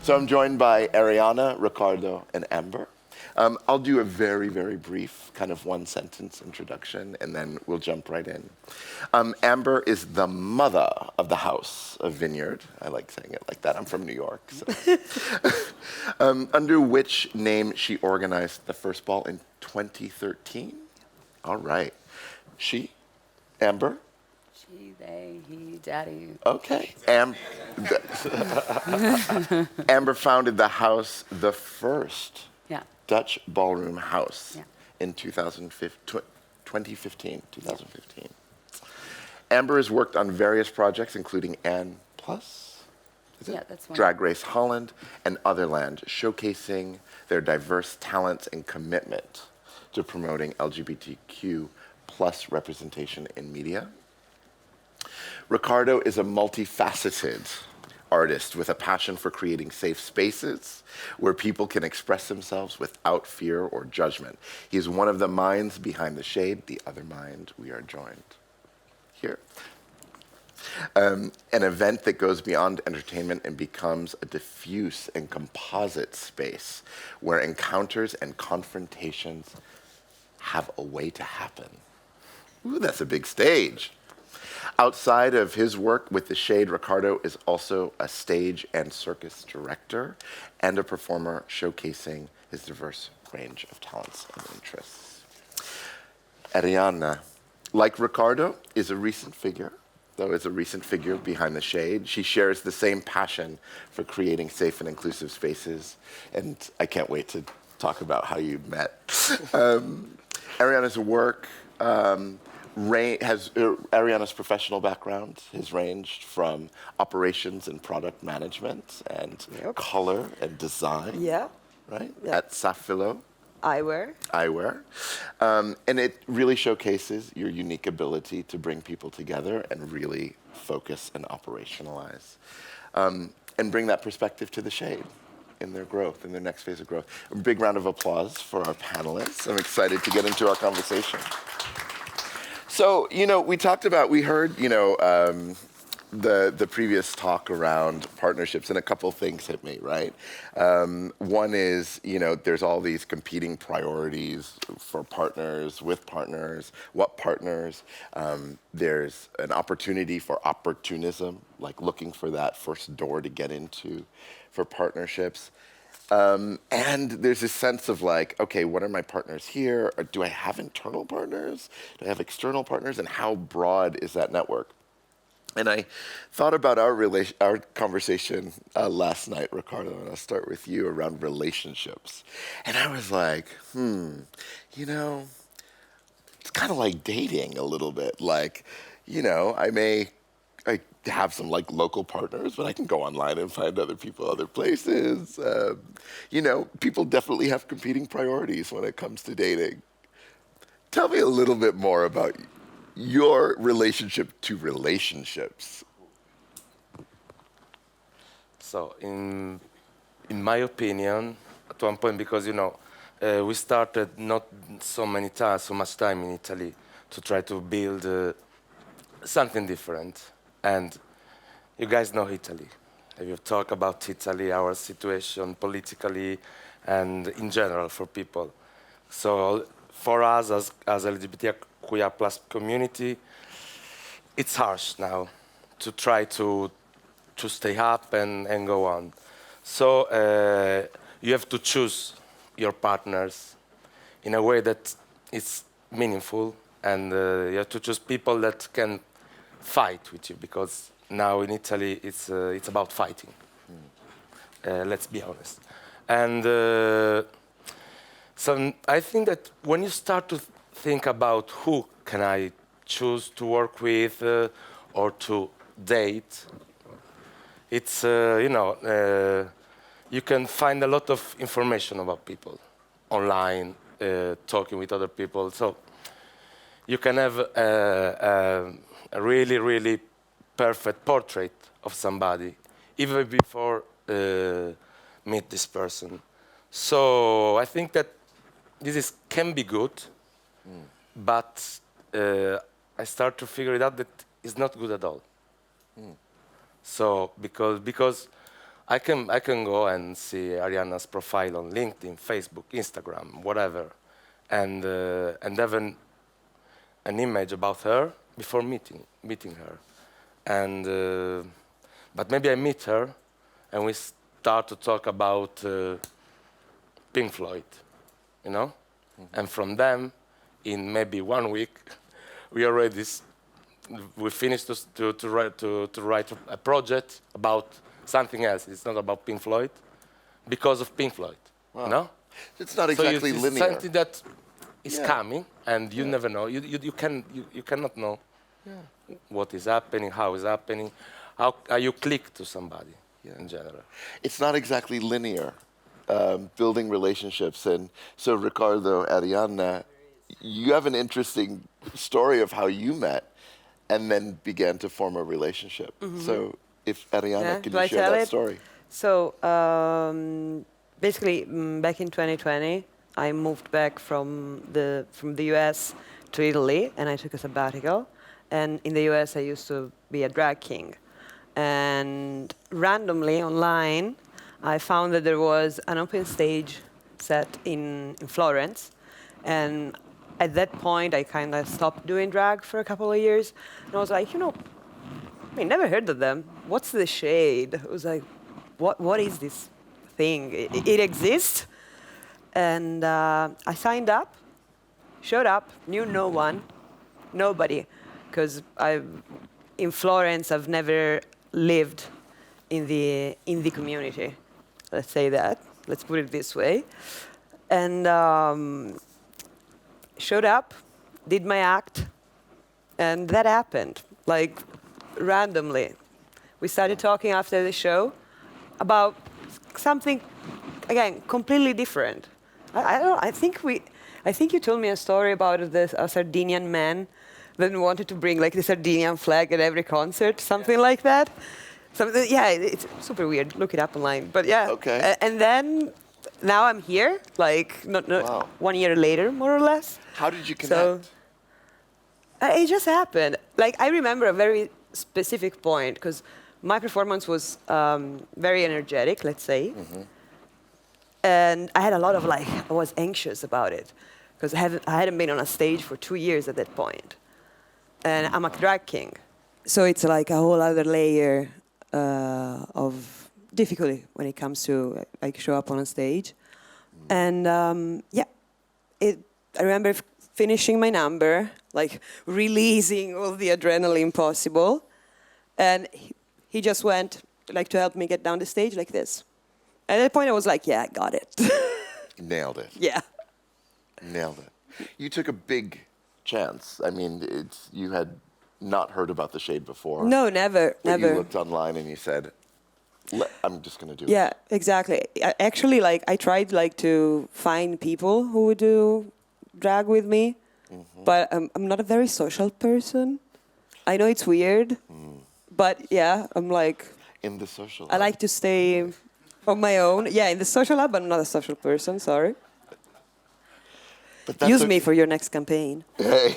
So I'm joined by Ariana, Riccardo, and Amber. I'll do a very, very brief kind of one-sentence introduction, and then we'll jump right in. Amber is the mother of the House of Vineyard. I like saying it like that. I'm from New York. So. Under which name she organized the first ball in 2013? All right. She, Amber? She, they, he, daddy. Okay. Amber founded the house, the first Dutch ballroom house in 2015. Amber has worked on various projects, including Anne Plus, that's one. Drag Race Holland, and Otherland, showcasing their diverse talents and commitment to promoting LGBTQ plus representation in media. Riccardo is a multifaceted artist with a passion for creating safe spaces where people can express themselves without fear or judgment. He is one of the minds behind The Shade, the other mind. We are joined here. An event that goes beyond entertainment and becomes a diffuse and composite space where encounters and confrontations have a way to happen. Ooh, that's a big stage. Outside of his work with The Shade, Riccardo is also a stage and circus director and a performer showcasing his diverse range of talents and interests. Arianna, like Riccardo, is a recent figure behind The Shade. She shares the same passion for creating safe and inclusive spaces, and I can't wait to talk about how you met. Arianna's work Ariana's professional background has ranged from operations and product management and color and design, right? At Safilo. Eyewear. And it really showcases your unique ability to bring people together and really focus and operationalize and bring that perspective to The Shade in their growth, in their next phase of growth. A big round of applause for our panelists. I'm excited to get into our conversation. So, we heard, the previous talk around partnerships, and a couple things hit me, right? One is, there's all these competing priorities for partners, with partners, what partners. There's an opportunity for opportunism, like looking for that first door to get into for partnerships. And there's this sense of like, okay, what are my partners here? Or do I have internal partners? Do I have external partners? And how broad is that network? And I thought about our conversation last night, Riccardo, and I'll start with you around relationships. And I was like, it's kind of like dating a little bit. Like, I have some like local partners, but I can go online and find other people other places. People definitely have competing priorities when it comes to dating. Tell me a little bit more about your relationship to relationships. So in my opinion, at one point, because we started not so much time in Italy to try to build something different. And you guys know Italy. You've talked about Italy, our situation politically and in general for people. So for us as LGBTQIA plus community, it's harsh now to try to stay up and go on. So you have to choose your partners in a way that is meaningful, and you have to choose people that can fight with you, because now in Italy it's about fighting. Let's be honest. And so I think that when you start to think about who can I choose to work with or to date, it's you can find a lot of information about people online, talking with other people. So you can have a really, really perfect portrait of somebody, even before meet this person. So I think that this can be good, but I start to figure it out that it's not good at all. So because I can go and see Arianna's profile on LinkedIn, Facebook, Instagram, whatever, and have an image about her before meeting her, and but maybe I meet her, and we start to talk about Pink Floyd, you know, and from them, in maybe 1 week, we finished to write a project about something else. It's not about Pink Floyd, because of Pink Floyd. Wow. You know? It's not So exactly it's linear. something that is Yeah. coming, and you never know. You cannot know what is happening, how is happening, how you click to somebody in general. It's not exactly linear, building relationships. And so, Riccardo, Arianna, you have an interesting story of how you met and then began to form a relationship. So, if Arianna, can do you I share tell that it? story? So basically, back in 2020, I moved back from the US to Italy, and I took a sabbatical. And in the US, I used to be a drag king. And randomly online, I found that there was an open stage set in Florence. And at that point, I kind of stopped doing drag for a couple of years. And I was like, I never heard of them. What's the shade? I was like, what is this thing? It exists. And I signed up, showed up, knew no one, nobody, because in Florence I've never lived in the community. Let's say that. Let's put it this way. And showed up, did my act, and that happened, like randomly. We started talking after the show about something, again, completely different. I don't know, I think you told me a story about a Sardinian man that wanted to bring like the Sardinian flag at every concert, something like that. It's super weird. Look it up online. But yeah. Okay. And then now I'm here, like Wow. 1 year later, more or less. How did you connect? So it just happened. Like I remember a very specific point because my performance was very energetic, let's say. And I had a lot of I was anxious about it because I hadn't been on a stage for 2 years at that point. And I'm a drag king. So it's like a whole other layer of difficulty when it comes to show up on a stage. And I remember finishing my number, releasing all the adrenaline possible. And he just went to help me get down the stage like this. At that point, I was like, yeah, I got it. Nailed it. Yeah. Nailed it. You took a big chance. I mean, you had not heard about the shade before. No, never, But never. you looked online and you said, I'm just going to do it. Yeah, exactly. Actually, I tried to find people who would do drag with me, but I'm not a very social person. I know it's weird, but yeah, I'm In the social I like to stay on my own. Yeah, in the social lab, I'm not a social person, sorry. But that's Use me for your next campaign. Hey.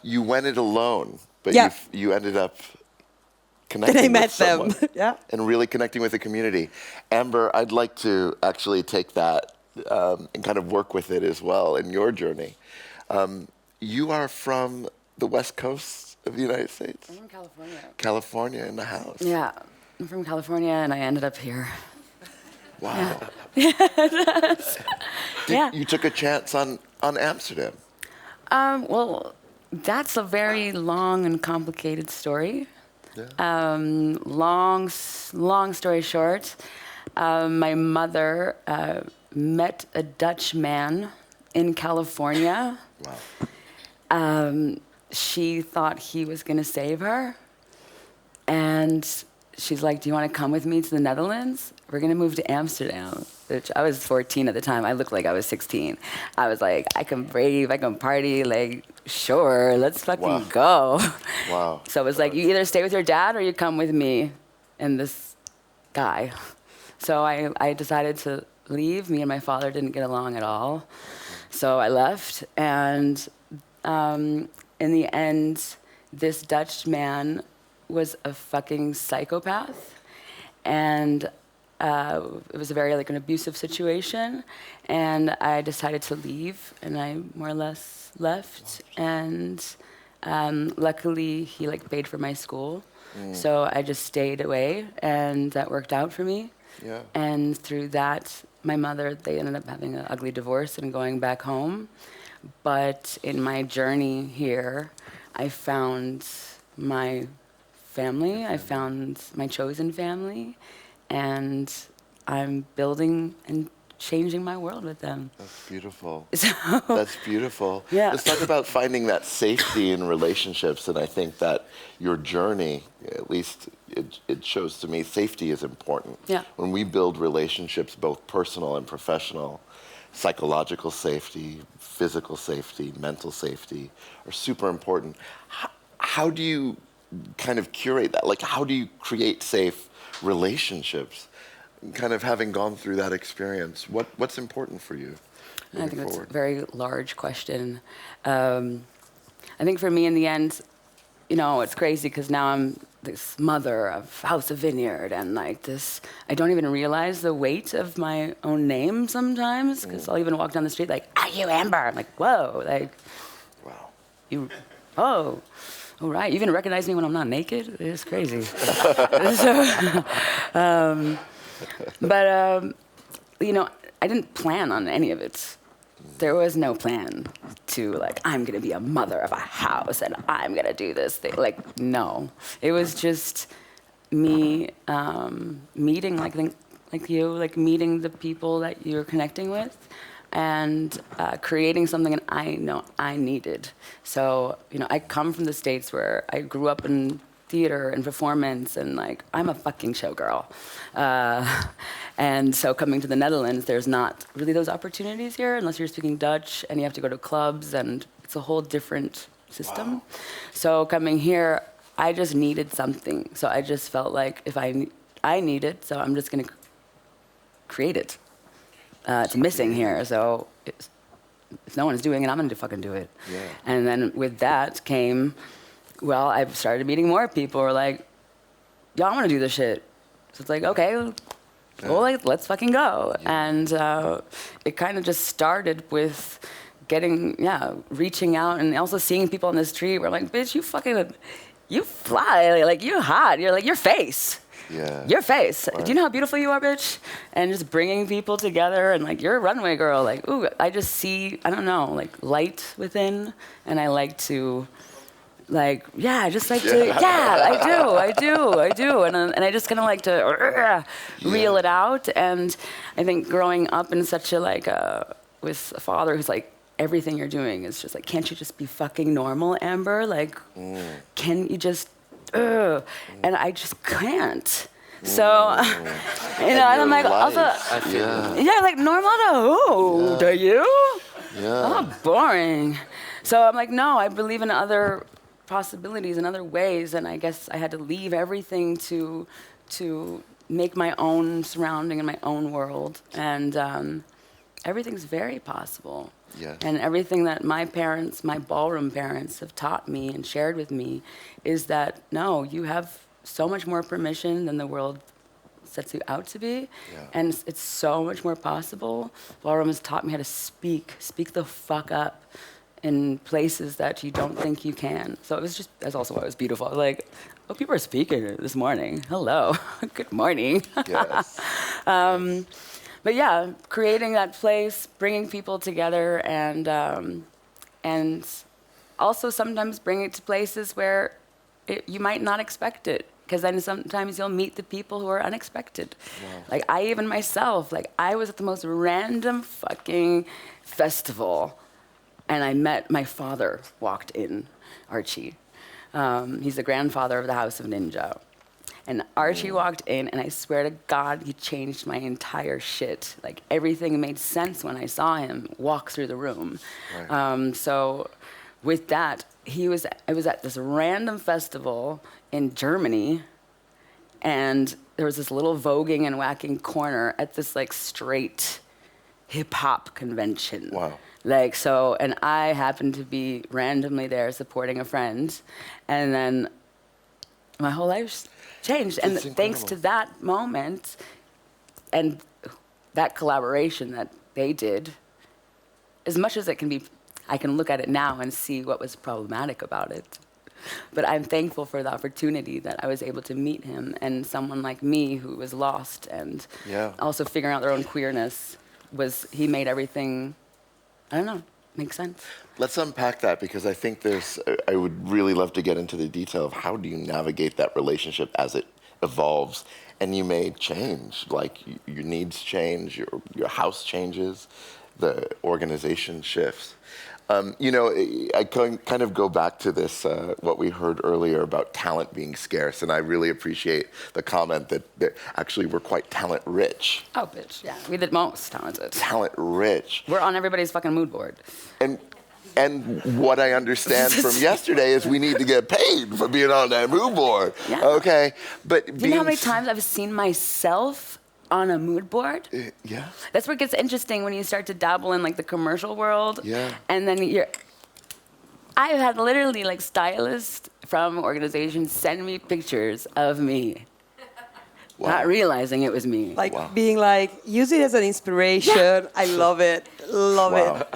You went it alone, but Yeah. you ended up And connecting I met with someone. them. Yeah. And really connecting with the community. Amber, I'd like to actually take that and kind of work with it as well in your journey. You are from the West Coast of the United States? I'm from California. California in the house. Yeah, I'm from California, and I ended up here. Wow. Yeah. You took a chance on Amsterdam. Well, that's a very long and complicated story. Yeah. Long story short, my mother met a Dutch man in California. Wow. She thought he was going to save her. And she's like, do you want to come with me to the Netherlands? We're going to move to Amsterdam. Which I was 14 at the time. I looked like I was 16. I was like, I can rave, I can party. Sure, let's fucking go. Wow. So it was like, you either stay with your dad or you come with me and this guy. So I decided to leave. Me and my father didn't get along at all. So I left. And in the end, this Dutch man was a fucking psychopath. and it was a very like an abusive situation, and I decided to leave, and I more or less left, and luckily he like paid for my school, so I just stayed away, and that worked out for me. Yeah. And through that, my mother, they ended up having an ugly divorce and going back home. But in my journey here, I found my family, I found my chosen family, and I'm building and changing my world with them. That's beautiful. So, That's beautiful. Yeah. Let's talk about finding that safety in relationships, and I think that your journey, at least it shows to me, safety is important. Yeah. When we build relationships, both personal and professional, psychological safety, physical safety, mental safety are super important. How do you kind of curate that? Like, how do you create safe relationships? Kind of having gone through that experience, what's important for you? I think that's a very large question. I think for me, in the end, you know, it's crazy because now I'm this mother of House of Vineyard, and like this, I don't even realize the weight of my own name sometimes, because I'll even walk down the street like, "Are you Amber?" I'm like, "Whoa!" Like, Wow. you, oh, all right. You even recognize me when I'm not naked? It's crazy. So, but you know, I didn't plan on any of it. There was no plan to like, I'm gonna be a mother of a house and I'm gonna do this thing. Like, no, it was just me meeting like you, like meeting the people that you're connecting with, and creating something that I know I needed. So, you know, I come from the States where I grew up in theater and performance, and like I'm a fucking showgirl. And so coming to the Netherlands, there's not really those opportunities here unless you're speaking Dutch, and you have to go to clubs, and it's a whole different system. Wow. So coming here, I just needed something. So I just felt like if I need it, so I'm just gonna create it. It's missing here, so if no one's doing it, I'm gonna fucking do it. Yeah. And then with that came, well, I started meeting more people who were like, y'all want to do this shit. So it's like, okay, well, like, let's fucking go. Yeah. And it kind of just started with reaching out, and also seeing people on the street. We're like, bitch, you fly, like, you hot. You're like, your face. Yeah. Your face. Right. Do you know how beautiful you are, bitch? And just bringing people together, and like, you're a runway girl. Like, ooh, I just see, I don't know, like light within, and I like to, like, I do. And I just kind of like to reel it out. And I think growing up in such a, with a father who's like, everything you're doing is just like, can't you just be fucking normal, Amber? Like, can you just, and I just can't. So, you know, and I'm like, also, like, normal to who? To you? Yeah. Oh, boring. So I'm like, no, I believe in other possibilities and other ways, and I guess I had to leave everything to make my own surrounding and my own world, and everything's very possible. Yes. And everything that my parents, my ballroom parents, have taught me and shared with me is that, no, you have so much more permission than the world sets you out to be, and it's so much more possible. Ballroom has taught me how to speak the fuck up in places that you don't think you can. So it was just, that's also why it was beautiful. I was like, oh, people are speaking this morning. Hello, good morning. Yes. But yeah, creating that place, bringing people together, and also sometimes bringing it to places where you might not expect it. Because then sometimes you'll meet the people who are unexpected. Wow. Like I even myself, like I was at the most random fucking festival, and I met my father, walked in, Archie. He's the grandfather of the House of Ninja. And Archie walked in, and I swear to God, he changed my entire shit. Like everything made sense when I saw him walk through the room. Right. So with that, I was at this random festival in Germany, and there was this little voguing and whacking corner at this like straight hip hop convention. Wow. Like, so, and I happened to be randomly there supporting a friend. And then my whole life's changed. And It's thanks to that moment and that collaboration that they did, as much as it can be, I can look at it now and see what was problematic about it. But I'm thankful for the opportunity that I was able to meet him and someone like me who was lost and also figuring out their own queerness. He made everything, I don't know, make sense. Let's unpack that, because I think I would really love to get into the detail of how do you navigate that relationship as it evolves, and you may change, like your needs change, your house changes, the organization shifts. I kind of go back to this, what we heard earlier about talent being scarce, and I really appreciate the comment that actually we're quite talent rich. Oh, bitch, yeah. We're the most talented. Talent rich. We're on everybody's fucking mood board. And what I understand from yesterday is we need to get paid for being on that mood board. Yeah. Okay, but Do you know how many times I've seen myself on a mood board? Yeah. That's where it gets interesting when you start to dabble in like the commercial world. Yeah. And then I've had literally like stylists from organizations send me pictures of me. Wow. Not realizing it was me. Like being like, use it as an inspiration. I love it. Love it.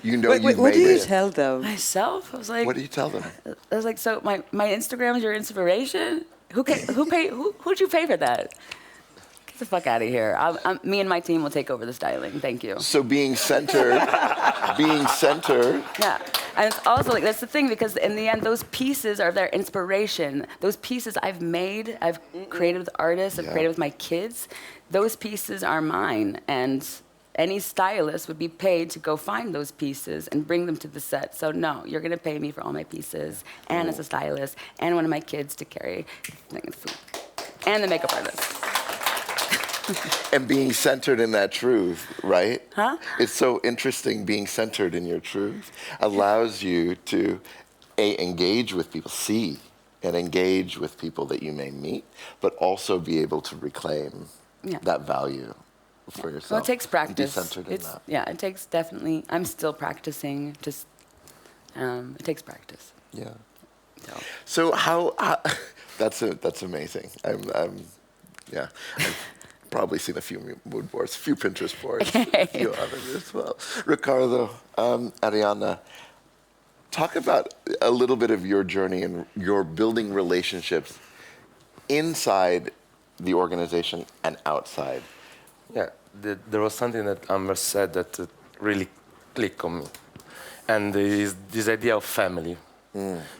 You know Wait, what do you tell them? Myself? I was like, What do you tell them? I was like, so my Instagram is your inspiration? Who'd you pay for that? Get the fuck out of here. Me and my team will take over the styling. Thank you. So being centered. Yeah. And it's also like, that's the thing, because in the end, those pieces are their inspiration. Those pieces I've made, I've created with artists, I've created with my kids. Those pieces are mine. And any stylist would be paid to go find those pieces and bring them to the set. So no, you're going to pay me for all my pieces, and as a stylist, and one of my kids to carry the food, and the makeup artist. And being centered in that truth, right? Huh? It's so interesting. Being centered in your truth allows you to engage with people, see and engage with people that you may meet, but also be able to reclaim that value for yourself. Well, it takes practice. Be centered in that. Yeah, it takes definitely. I'm still practicing. Just it takes practice. Yeah. So how that's amazing. I've probably seen a few mood boards, a few Pinterest boards, a few others as well. Riccardo, Arianna, talk about a little bit of your journey and your building relationships inside the organization and outside. Yeah, there was something that Amber said that really clicked on me, and is this idea of family.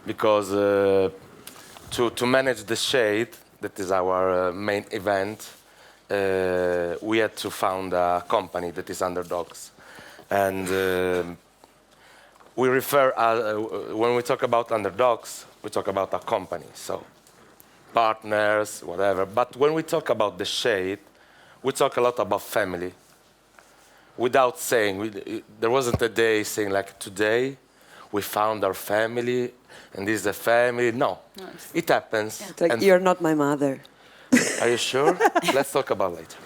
Because to manage the shade, that is our main event, we had to found a company that is Underdogs. And we refer, when we talk about Underdogs, we talk about a company, so partners, whatever. But when we talk about the shade, we talk a lot about family. Without saying, there wasn't a day saying like, today we found our family, and this is the family. No, it happens. It's like, you're not my mother. Are you sure? Let's talk about later.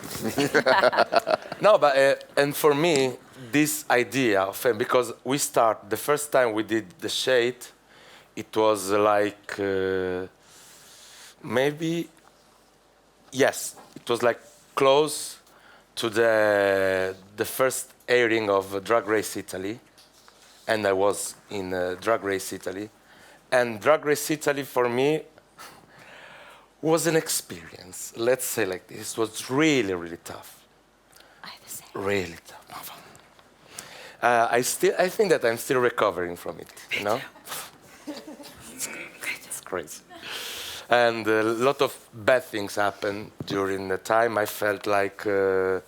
No, but and for me, this idea of family, because the first time we did the shade, it was like it was like close to the first airing of Drag Race Italy, and I was in Drag Race Italy, and Drag Race Italy for me was an experience. Let's say like this. It was really, really tough. Really tough. I think that I'm still recovering from it. You know, it's crazy. And a lot of bad things happened during the time. I felt like I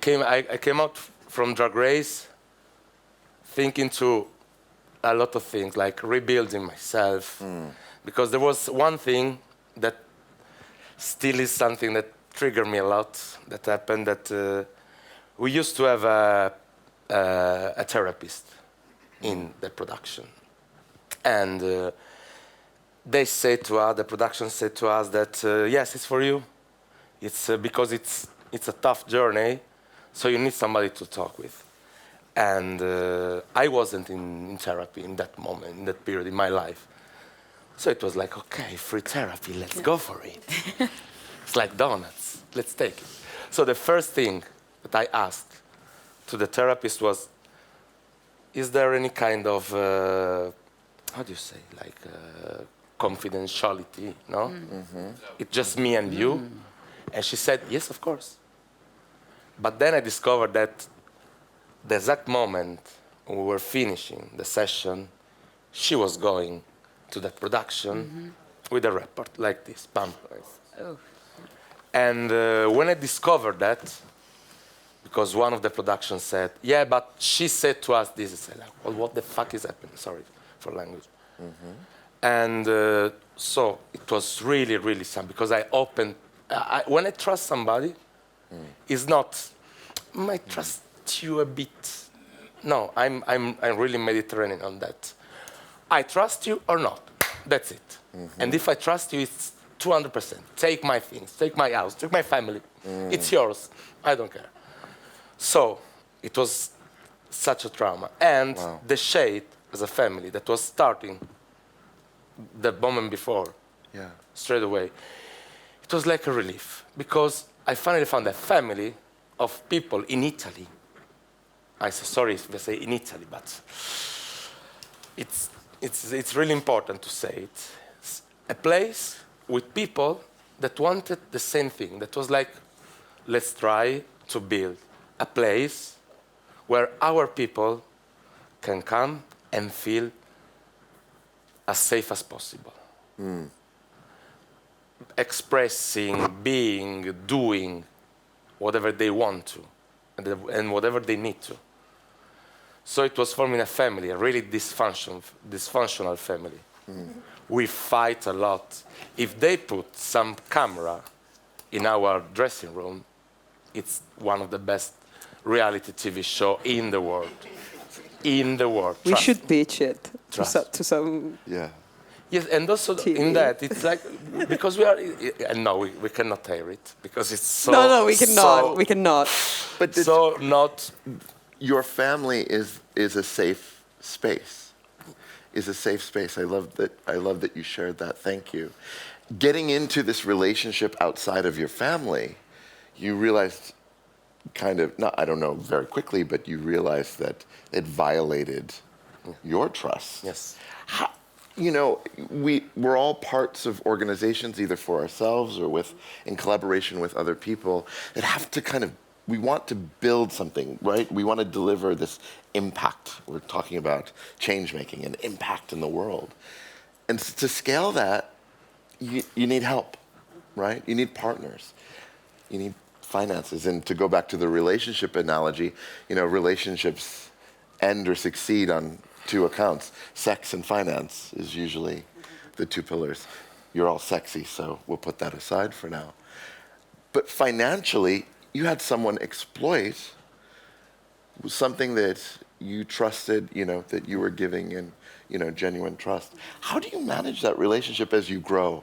came out from Drag Race thinking to a lot of things, like rebuilding myself. Because there was one thing that still is something that triggered me a lot, that happened, that we used to have a therapist in the production. And the production said to us that, yes, it's for you. It's because it's a tough journey, so you need somebody to talk with. And I wasn't in therapy in that moment, in that period in my life. So it was like, okay, free therapy, let's go for it. It's like donuts, let's take it. So the first thing that I asked to the therapist was, is there any kind of, how do you say, like confidentiality, no? It's just me and you? And she said, yes, of course. But then I discovered that the exact moment when we were finishing the session, she was going to that production with a report like this, bam. Oh. And when I discovered that, because one of the productions said, yeah, but she said to us this, I said, like, well, what the fuck is happening? Sorry for language. And so it was really, really sad, because I opened, when I trust somebody, it's not, I trust you a bit. No, I'm really Mediterranean on that. I trust you or not, that's it. And if I trust you, it's 200%. Take my things, take my house, take my family. It's yours, I don't care. So it was such a trauma. And the Shade, as a family, that was starting the moment before, straight away, it was like a relief, because I finally found a family of people in Italy. I'm sorry if I say in Italy, but it's really important to say it. It's a place with people that wanted the same thing. That was like, let's try to build a place where our people can come and feel as safe as possible. Expressing, being, doing whatever they want to, and whatever they need to. So it was forming a family, a really dysfunctional family. We fight a lot. If they put some camera in our dressing room, it's one of the best reality TV show in the world. In the world. We should pitch it to some. Yeah. Yes, and also TV. in that, it's like, because we are, and no, we cannot air it, because it's so... No, we cannot. So, We cannot. But so not... your family is a safe space. Is a safe space. I love that you shared that. Thank you. Getting into this relationship outside of your family, you realized kind of, not, I don't know, very quickly, but you realized that it violated your trust. Yes. How, you know, we're all parts of organizations, either for ourselves or in collaboration with other people, that have to kind of, we want to build something, right? We want to deliver this impact. We're talking about change making and impact in the world. And to scale that, you need help, right? You need partners. You need finances. And to go back to the relationship analogy, you know, relationships end or succeed on two accounts. Sex and finance is usually the two pillars. You're all sexy, so we'll put that aside for now. But financially, you had someone exploit something that you trusted, you know, that you were giving in, you know, genuine trust. How do you manage that relationship as you grow?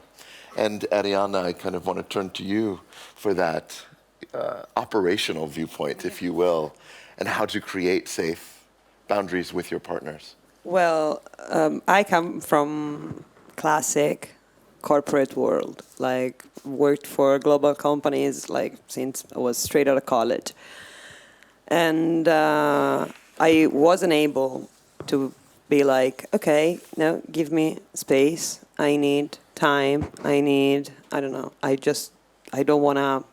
And Arianna, I kind of want to turn to you for that operational viewpoint, if you will, and how to create safe boundaries with your partners. Well, I come from classic corporate world, like worked for global companies like since I was straight out of college. And I wasn't able to be like, okay, no, give me space. I need time. I don't know. I don't want to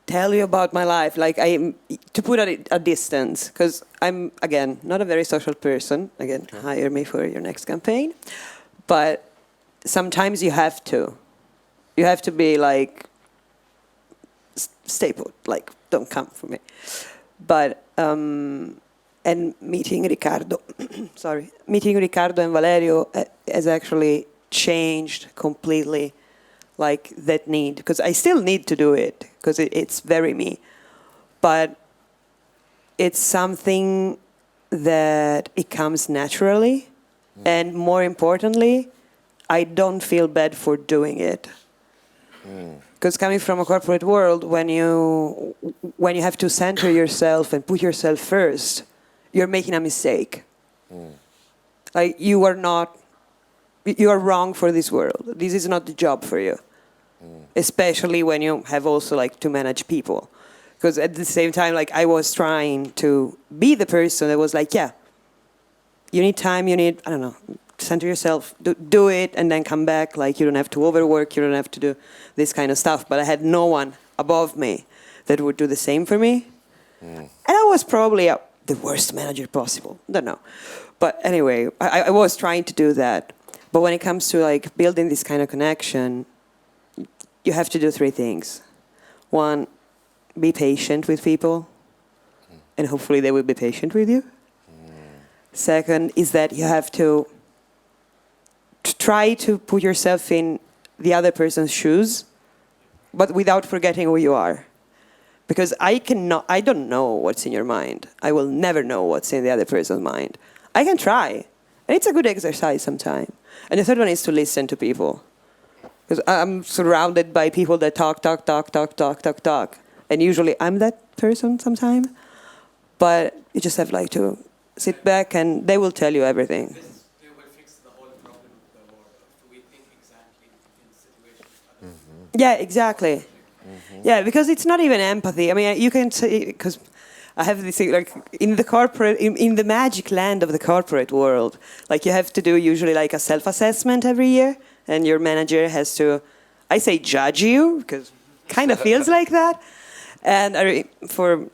tell you about my life, like to put at a distance, because I'm, again, not a very social person. Again, hire me for your next campaign. But sometimes you have to. You have to be like, stay put, like, don't come for me. But, and meeting Riccardo, meeting Riccardo and Valerio has actually changed completely, like, that need, because I still need to do it, because it's very me. But it's something that it comes naturally, and more importantly, I don't feel bad for doing it. Because coming from a corporate world, when you have to center yourself and put yourself first, you're making a mistake. Like you are wrong for this world. This is not the job for you. Especially when you have also like to manage people. Because at the same time, like I was trying to be the person that was like, yeah, you need time, you need, I don't know, center yourself, do it, and then come back. Like you don't have to overwork, you don't have to do this kind of stuff. But I had no one above me that would do the same for me. And I was probably the worst manager possible. Don't know. But anyway, I was trying to do that. But when it comes to like building this kind of connection, you have to do three things. One, be patient with people, and hopefully they will be patient with you. Second is that you have to try to put yourself in the other person's shoes, but without forgetting who you are. Because I don't know what's in your mind. I will never know what's in the other person's mind. I can try, and it's a good exercise sometimes. And the third one is to listen to people. Because I'm surrounded by people that talk. And usually I'm that person sometimes. But you just have like to sit back and they will tell you everything. They will fix the whole problem of the world if we think exactly in situations. Yeah, exactly. Yeah, because it's not even empathy. I mean, you can say, because I have this thing, like in the corporate, in the magic land of the corporate world, like you have to do usually like a self-assessment every year, and your manager has to, I say judge you, because kind of feels like that. And for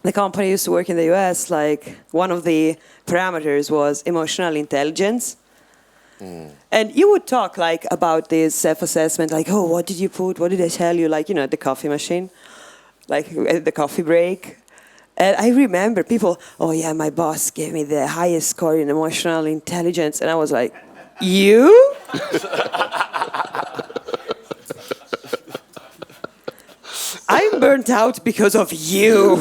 the company I used to work in the US, like one of the parameters was emotional intelligence. And you would talk like about this self-assessment, like, oh, what did you put? What did I tell you? Like, at the coffee machine, like at the coffee break. And I remember people, oh yeah, my boss gave me the highest score in emotional intelligence. And I was like, you? I'm burnt out because of you.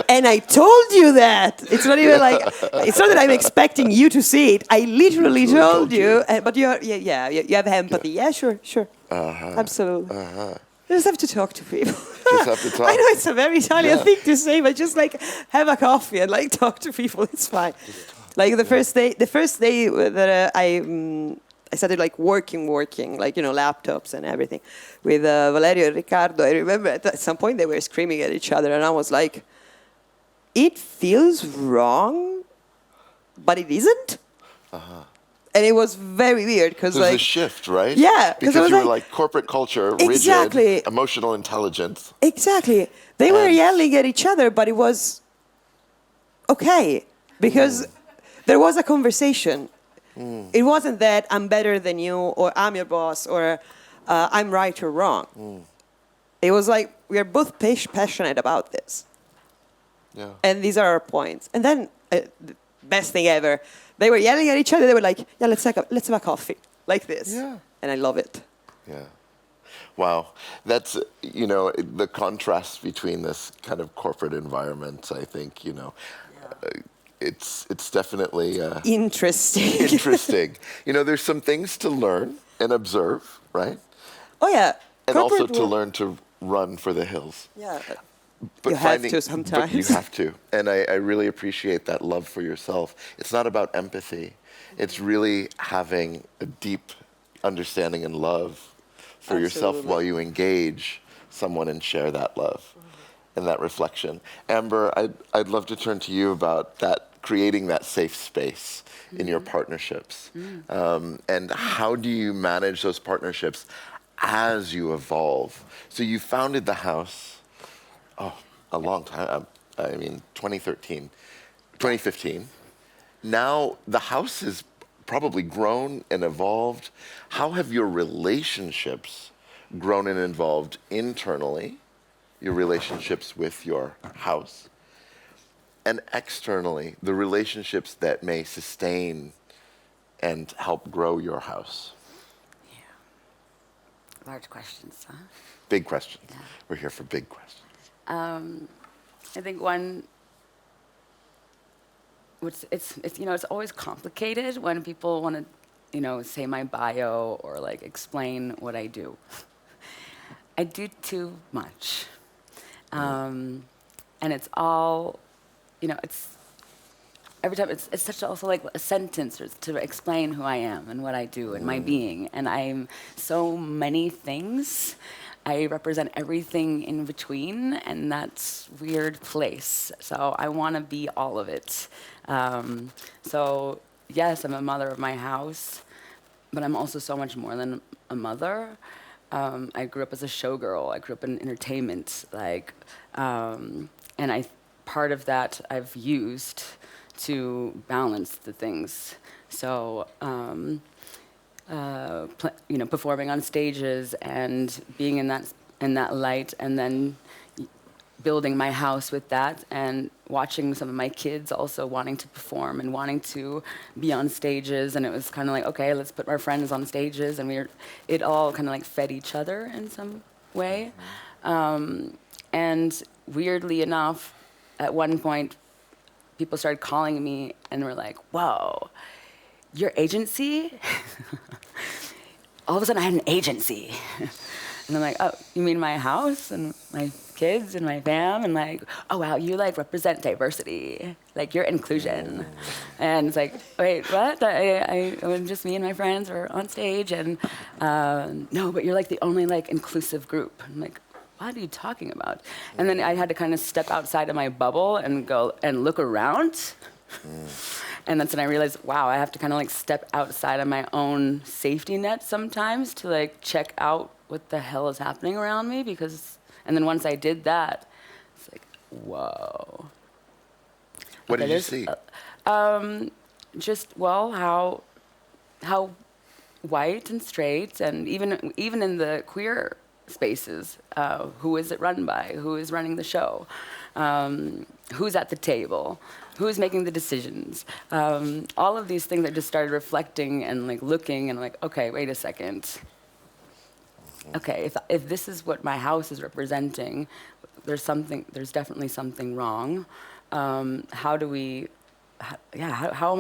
And I told you that. It's not even like, it's not that I'm expecting you to see it. I literally told you. But you have empathy. Yeah, sure. Absolutely. You just have to talk to people. Just have to talk. I know it's a very Italian thing to say, but just like have a coffee and like talk to people. It's fine. Like the first day that I started like working, like, laptops and everything with Valerio and Riccardo. I remember at some point they were screaming at each other and I was like, it feels wrong, but it isn't. And it was very weird because There's like a shift, right? Yeah, because you were like corporate culture, exactly, rigid, emotional intelligence. Exactly. They were yelling at each other, but it was okay because there was a conversation. It wasn't that I'm better than you or I'm your boss or I'm right or wrong. It was like we are both passionate about this. Yeah. And these are our points. And then the best thing ever, they were yelling at each other. They were like, yeah, let's have a coffee like this. Yeah. And I love it. Yeah. Wow. That's, the contrast between this kind of corporate environment, I think, it's definitely interesting. Interesting. There's some things to learn and observe, right? Oh, yeah. And also to learn to run for the hills. Yeah. But you have to sometimes. But you have to. And I really appreciate that love for yourself. It's not about empathy. It's really having a deep understanding and love for yourself while you engage someone and share that love and that reflection. Amber, I'd love to turn to you about that, creating that safe space in your partnerships. And how do you manage those partnerships as you evolve? So you founded the house a long time. 2015. Now the house has probably grown and evolved. How have your relationships grown and evolved internally, your relationships with your house, and externally, the relationships that may sustain and help grow your house? Yeah. Large questions, huh? Big questions. Yeah. We're here for big questions. I think one, it's always complicated when people want to, say my bio or like explain what I do. I do too much. And it's all, every time it's such also like a sentence to explain who I am and what I do and my being. And I'm so many things. I represent everything in between, and that's weird place. So I want to be all of it. So yes, I'm a mother of my house, but I'm also so much more than a mother. I grew up as a showgirl. I grew up in entertainment, and part of that I've used to balance the things. So, performing on stages and being in that light, and then building my house with that, and watching some of my kids also wanting to perform and wanting to be on stages. And it was kind of like, okay, let's put our friends on stages, and it all kind of like fed each other in some way. And weirdly enough, at one point, people started calling me and were like, whoa, your agency? All of a sudden I had an agency. And I'm like, oh, you mean my house and my kids and my fam? And like, oh wow, you like represent diversity, like you're inclusion. And it's like, wait, what? I just me and my friends are on stage, and no, but you're like the only like inclusive group. I'm like, what are you talking about? And then I had to kind of step outside of my bubble and go and look around. And that's when I realized, wow, I have to kind of like step outside of my own safety net sometimes to like check out what the hell is happening around me. And then once I did that, it's like, whoa. What did you see? Just, well, how white and straight, and even in the queer spaces, who is it run by? Who is running the show? Who's at the table? Who's making the decisions? All of these things I just started reflecting and like looking and like, okay, wait a second. Okay, if this is what my house is representing, there's definitely something wrong. How am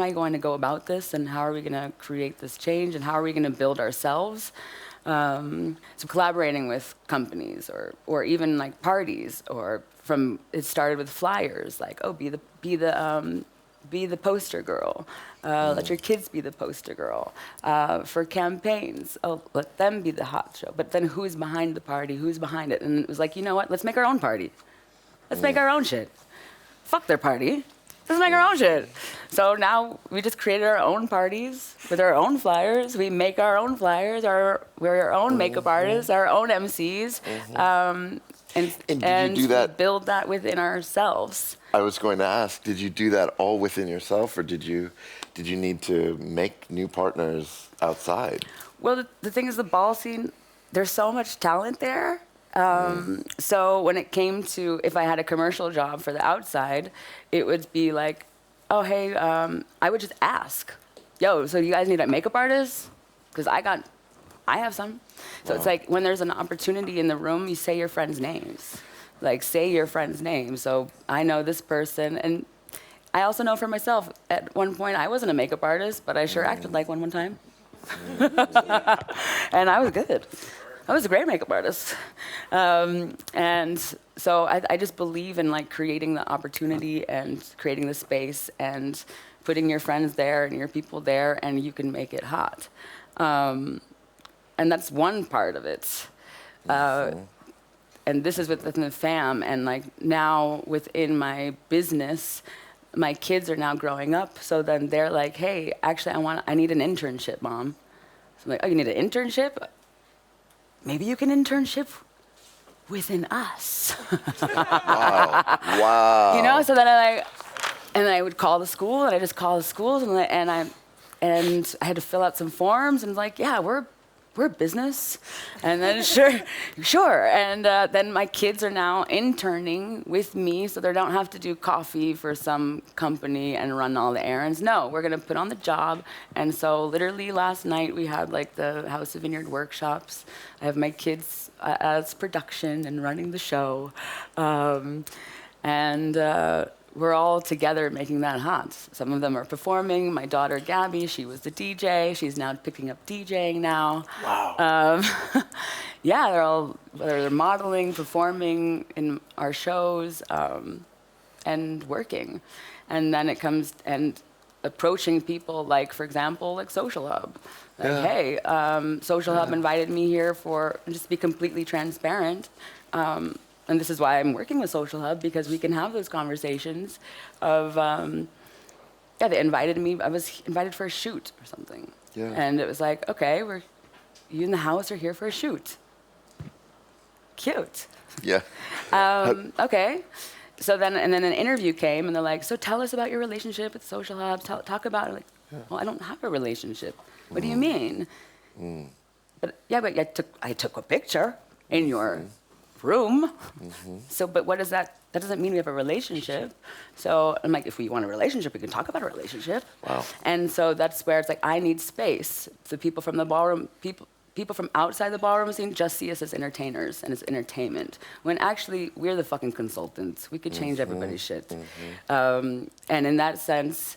I going to go about this, and how are we going to create this change, and how are we going to build ourselves? So collaborating with companies or even like parties, or it started with flyers, like, oh, be the poster girl. Let your kids be the poster girl. For campaigns, oh, let them be the hot show. But then who's behind the party? Who's behind it? And it was like, you know what? Let's make our own party. Let's make our own shit. Fuck their party. Let's make our own shit. So now we just created our own parties with our own flyers. We make our own flyers. We're our own makeup artists, our own MCs. And did you do that? We build that within ourselves. I was going to ask, did you do that all within yourself, or did you need to make new partners outside? Well, the thing is, the ball scene, there's so much talent there. So when it came to, if I had a commercial job for the outside, it would be like, oh, hey, I would just ask, yo, so you guys need a makeup artist? Because I have some. So It's like when there's an opportunity in the room, you say your friends' names. Like, say your friend's name. So I know this person. And I also know for myself, at one point, I wasn't a makeup artist, but I sure acted like one time. And I was good. I was a great makeup artist. And so I just believe in like creating the opportunity and creating the space and putting your friends there and your people there, and you can make it hot. And that's one part of it. And this is within the fam, and like now within my business, my kids are now growing up. So then they're like, hey, actually I need an internship, Mom. So I'm like, oh, you need an internship? Maybe you can internship within us. Wow. You know, so then I would call the school, and I just call the schools, and I had to fill out some forms, and like, yeah, we're a business. And then sure. And then my kids are now interning with me, so they don't have to do coffee for some company and run all the errands. No, we're going to put on the job. And so literally last night we had like the House of Vineyard workshops. I have my kids as production and running the show. We're all together making that hot. Some of them are performing. My daughter, Gabby, she was the DJ. She's now picking up DJing now. Wow. Yeah, they're modeling, performing in our shows, and working. And then it comes and approaching people like, for example, like Social Hub. Like, hey, Social Hub invited me here for, just to be completely transparent. And this is why I'm working with Social Hub, because we can have those conversations of, they invited me, I was invited for a shoot or something. Yeah. And it was like, okay, you in the house are here for a shoot. Cute. Yeah. Okay. So then an interview came, and they're like, so tell us about your relationship with Social Hub. Talk about it. Like, well, I don't have a relationship. What do you mean? But I took a picture in your room. So, but what does that? That doesn't mean we have a relationship. So I'm like, if we want a relationship, we can talk about a relationship. Wow. And so that's where it's like, I need space. The people from the ballroom, people from outside the ballroom scene just see us as entertainers and as entertainment, when actually we're the fucking consultants. We could change everybody's shit. And in that sense,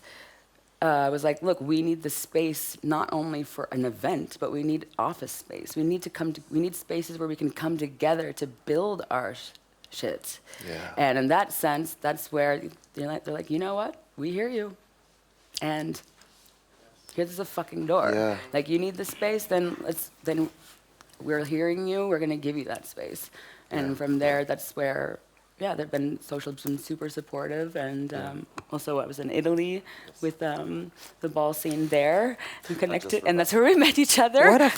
I was like, look, we need the space not only for an event, but we need office space. We need spaces where we can come together to build our shit. Yeah. And in that sense, that's where they're like, you know what? We hear you. And here's a fucking door. Yeah. Like, you need the space, then we're hearing you, we're gonna give you that space. And from there, that's where, they've been super supportive. And also I was in Italy with the ball scene there and connected, and that's where we met each other. What a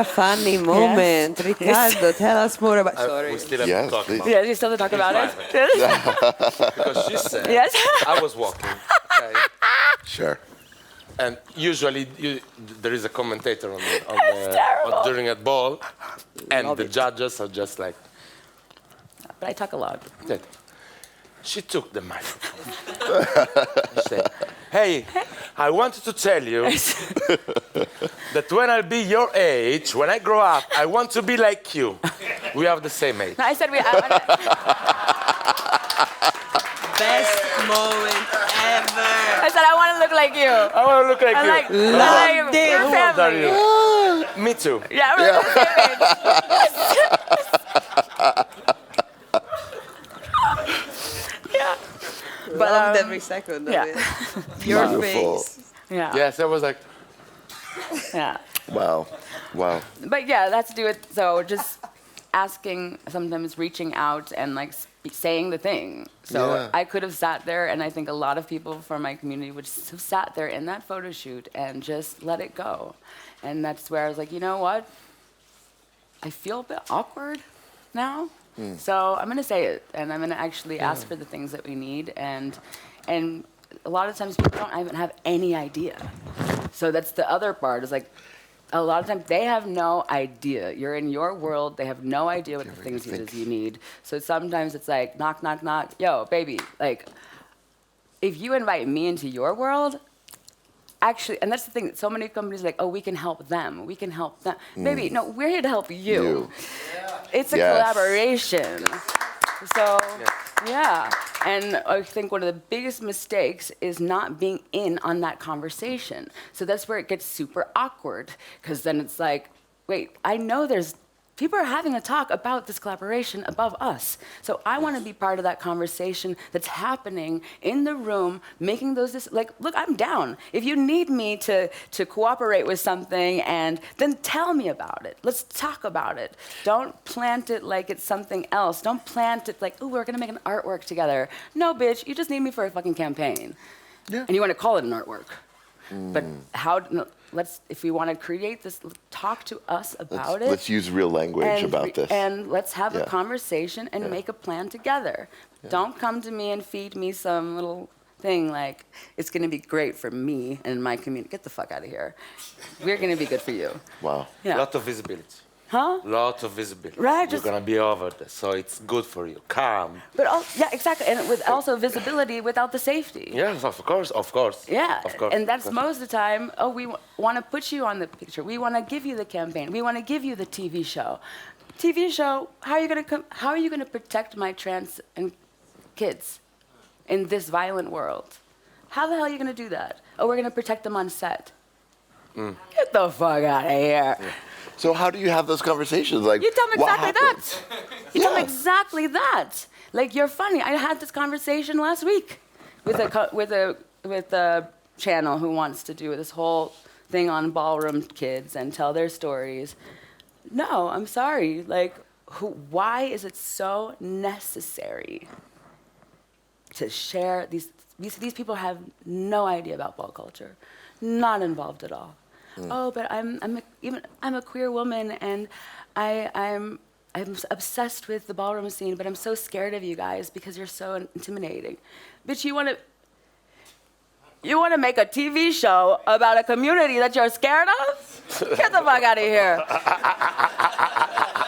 funny moment. Yes. Ricardo, tell us more about, sorry. We still have Yes, to talk please. about Yeah, you still have to talk about it? because she said Yes. I was walking, okay, Sure. and usually there is a commentator terrible. during a ball, and Love the it. judges are just like But I talk a lot. that. She took the microphone. She said, "Hey, I wanted to tell you that when I'll be your age, when I grow up, I want to be like you. We have the same age." No, I said Best moment ever. I said I want to look like you. I want to look like I'm you. like, Loved it. we're How old are family. you? Me too. Yeah, we're the same age. Yeah. But Loved every second of yeah. it. Your Wonderful. face. Yeah. Yes, I was like, Yeah. Wow. Wow. But yeah, that's to do with, so just asking, sometimes reaching out and like saying the thing. So Yeah. I could have sat there, and I think a lot of people from my community would just have sat there in that photo shoot and just let it go. And that's where I was like, you know what? I feel a bit awkward now. So I'm gonna say it, and I'm gonna actually ask for the things that we need. And a lot of times people don't even have any idea. So that's the other part, is like, a lot of times they have no idea. You're in your world, they have no idea what the things it is you need. So sometimes it's like, knock, knock, knock, yo, baby, like, if you invite me into your world, actually, and that's the thing, that so many companies are like, oh, we can help them, we can help them. Baby, no, we're here to help you. It's a Yes. collaboration. So, yeah. And I think one of the biggest mistakes is not being in on that conversation. So that's where it gets super awkward, because then it's like, wait, I know people are having a talk about this collaboration above us. So I want to be part of that conversation that's happening in the room, making those, like, look, I'm down. If you need me to cooperate with something, and then tell me about it. Let's talk about it. Don't plant it like it's something else. Don't plant it like, oh, we're going to make an artwork together. No, bitch, you just need me for a fucking campaign. Yeah. And you want to call it an artwork. But if we want to create this, talk to us about it. Let's use real language about this. And let's have a Yeah. conversation and make a plan together. Don't come to me and feed me some little thing like, it's going to be great for me and my community. Get the fuck out of here. We're going to be good for you. Wow. Yeah. lot of visibility. Huh? Lot of visibility. Right, You're just- gonna be over there, so it's good for you. Calm. But yeah, exactly. And with also visibility without the safety. Yes, of course, of course. Yeah, Of course. and that's of course. most of the time, oh, we want to put you on the picture. We want to give you the campaign. We want to give you the TV show. TV show, how are you going to protect my trans and kids in this violent world? How the hell are you going to do that? Oh, we're going to protect them on set. Get the fuck out of here. So how do you have those conversations? Like, You tell them what exactly happened? that. You tell them Yeah. exactly that. Like, you're funny. I had this conversation last week with a channel who wants to do this whole thing on ballroom kids and tell their stories. No, I'm sorry. Like, why is it so necessary to share these people have no idea about ball culture, not involved at all. Oh, but I'm a queer woman and I'm obsessed with the ballroom scene, but I'm so scared of you guys because you're so intimidating. Bitch, you want to make a TV show about a community that you're scared of? Get the fuck out of here.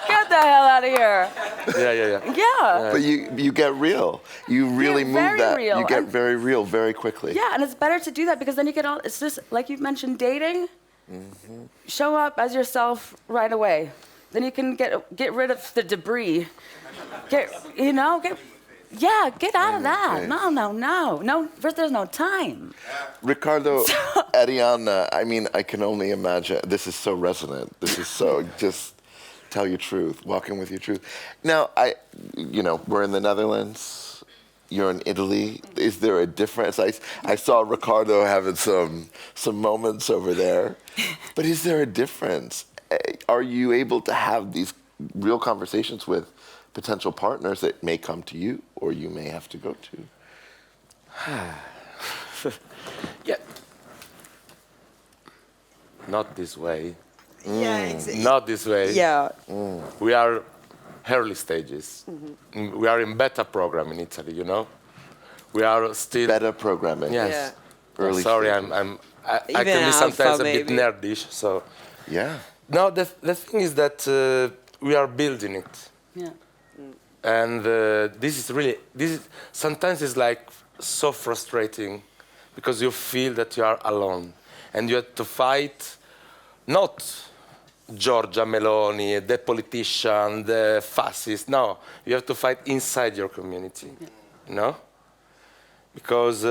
Get the hell out of here. Yeah. But you get real. You really move very that. real. You get very real very quickly. Yeah, and it's better to do that because then you get all, it's just, like you mentioned, dating. Show up as yourself right away. Then you can get rid of the debris. Get out of that. No, first there's no time. Riccardo, Arianna, I mean, I can only imagine. This is so resonant. This is so, just tell your truth, walk in with your truth. Now, we're in the Netherlands. You're in Italy. Is there a difference? I saw Riccardo having some moments over there. But is there a difference? Are you able to have these real conversations with potential partners that may come to you or you may have to go to? Yeah. Not this way. Yeah, exactly. Not this way. Yeah. We are early stages. We are in beta program in Italy, We are still... Better programming. Yes. Yeah. Early Sorry, stages. I can be sometimes a bit nerdish, so... Yeah. No, the thing is that we are building it. Yeah. And sometimes it's like so frustrating because you feel that you are alone and you have to fight not Giorgia Meloni, the politician, the fascist. No, you have to fight inside your community, Because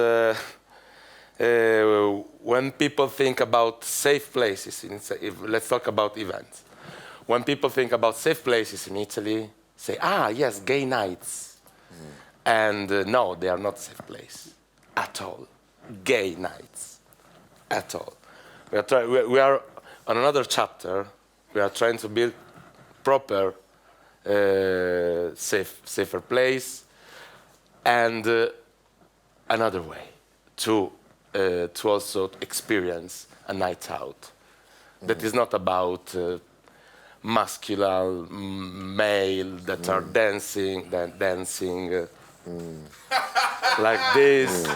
when people think about safe places, let's talk about events. When people think about safe places in Italy, say, yes, gay nights. And no, they are not safe place at all. Gay nights, at all. We are on another chapter. We are trying to build proper, safer place, and another way to also experience a night out that is not about masculine male that are dancing like this.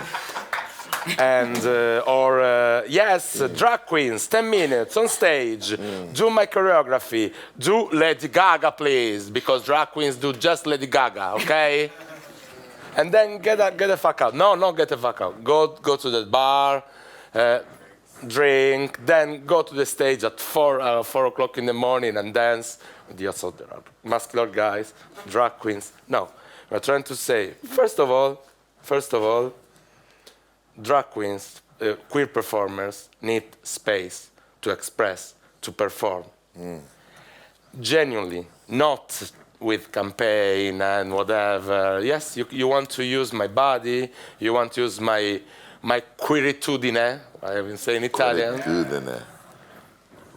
And drag queens, 10 minutes on stage, do my choreography, do Lady Gaga, please, because drag queens do just Lady Gaga, okay? And then get the fuck out. No, get the fuck out. Go to the bar, drink, then go to the stage at 4 o'clock in the morning and dance. Also, there are muscular guys, drag queens. No, we're trying to say, first of all, drag queens, queer performers need space to express, to perform. Genuinely, not with campaign and whatever. Yes, you want to use my body, you want to use my queeritudine, I even say in Italian.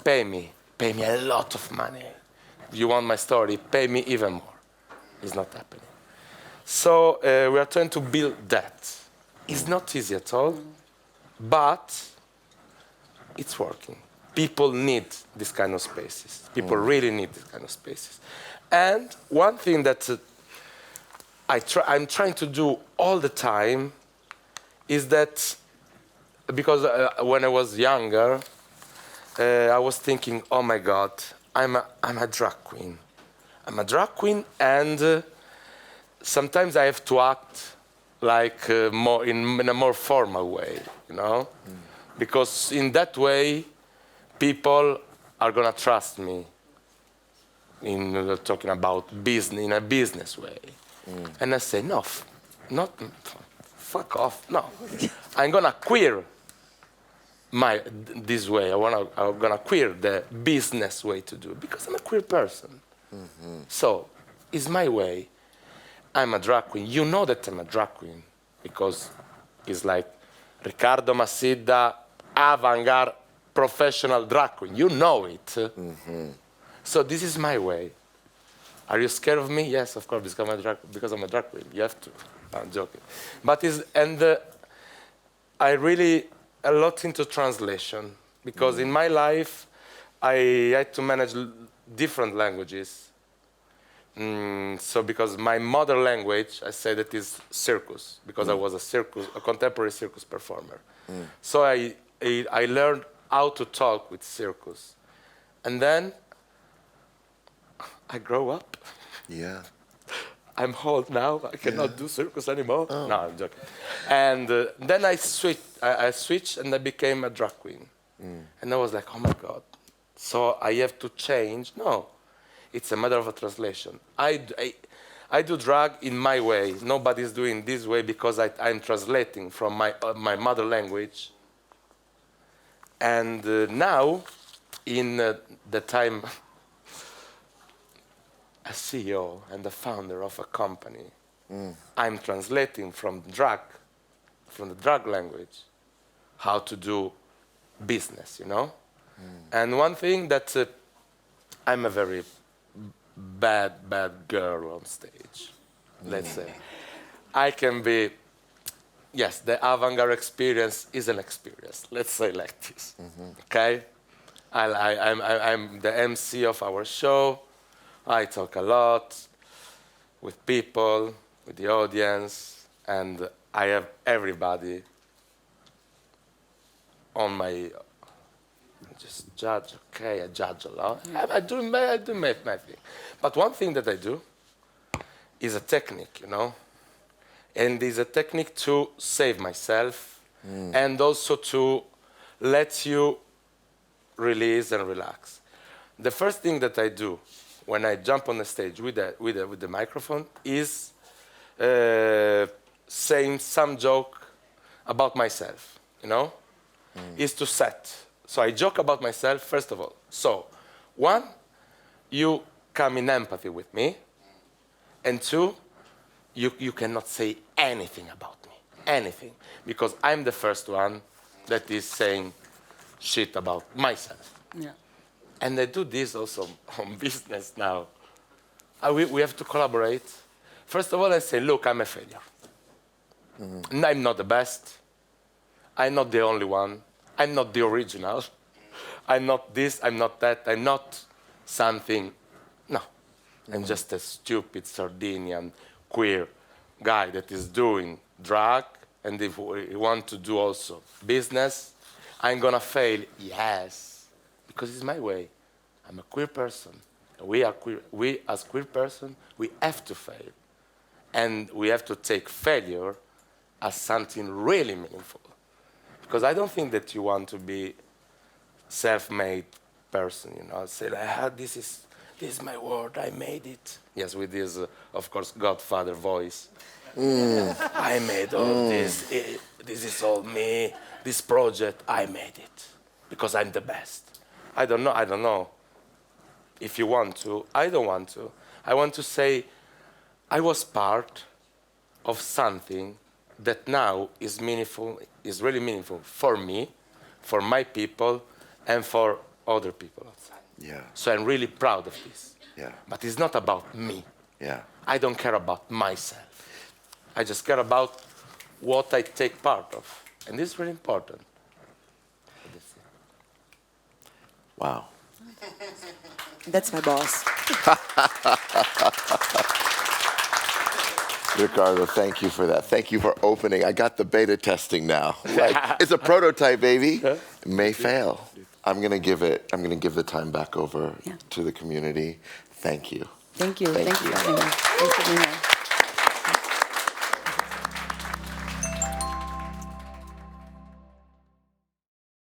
Pay me a lot of money. If you want my story, pay me even more. It's not happening. So we are trying to build that. It's not easy at all, but it's working. People need this kind of spaces. People really need this kind of spaces. And one thing that I'm trying to do all the time is that, because when I was younger, I was thinking, oh my God, I'm a drag queen. I'm a drag queen, and sometimes I have to act like more in a more formal way, because in that way, people are gonna trust me in talking about business in a business way. And I say, no, fuck off, no. I'm gonna queer this way. I'm gonna queer the business way to do it because I'm a queer person. So it's my way. I'm a drag queen. You know that I'm a drag queen because is like Riccardo Massidda, avant-garde, professional drag queen. You know it. So this is my way. Are you scared of me? Yes, of course, because I'm a drag queen. You have to. I'm joking. But I really a lot into translation because in my life I had to manage different languages. So because my mother language, I say that is circus because I was a contemporary circus performer. So I learned how to talk with circus, and then I grow up. Yeah. I'm old now. I cannot do circus anymore. No, I'm joking. And then I switched and I became a drag queen. And I was like, oh my God. So I have to change. No, it's a matter of a translation. I do drag in my way. Nobody's doing this way because I'm translating from my mother language. And now, in the time a CEO and the founder of a company, I'm translating from the drag language, how to do business, you know? And one thing that I'm a very bad girl on stage, let's say. I can be, yes, the avant-garde experience is an experience, let's say like this, okay? I'm the MC of our show. I talk a lot with people, with the audience, and I have everybody on my, just judge, okay, I judge a lot. I do my thing. But one thing that I do is a technique, you know? And it's a technique to save myself and also to let you release and relax. The first thing that I do when I jump on the stage with the microphone is saying some joke about myself, you know? Is to set. So I joke about myself, first of all. So, one, you come in empathy with me, and two, you cannot say anything about me, anything, because I'm the first one that is saying shit about myself. Yeah. And I do this also on business now. We have to collaborate. First of all, I say, look, I'm a failure. And I'm not the best. I'm not the only one. I'm not the original. I'm not this, I'm not that. I'm not something. No. I'm just a stupid Sardinian queer guy that is doing drag. And if we want to do also business, I'm going to fail. Yes. Because it's my way. I'm a queer person. We are queer. We, as queer person, we have to fail. And we have to take failure as something really meaningful. Because I don't think that you want to be self-made person, you know. Say, this is my word, I made it. Yes, with this, of course, Godfather voice. I made all this. This is all me. This project, I made it. Because I'm the best. I don't know if you want to. I don't want to. I want to say I was part of something that now is meaningful, is really meaningful for me, for my people, and for other people outside. Yeah. So I'm really proud of this. Yeah. But it's not about me. Yeah. I don't care about myself. I just care about what I take part of. And this is really important. Wow. That's my boss. Riccardo, thank you for that. Thank you for opening. I got the beta testing now. Like, it's a prototype, baby. It may fail. I'm gonna give the time back over to the community. Thank you. Thank you. Thank Thank you you. for having me. Thanks for being here.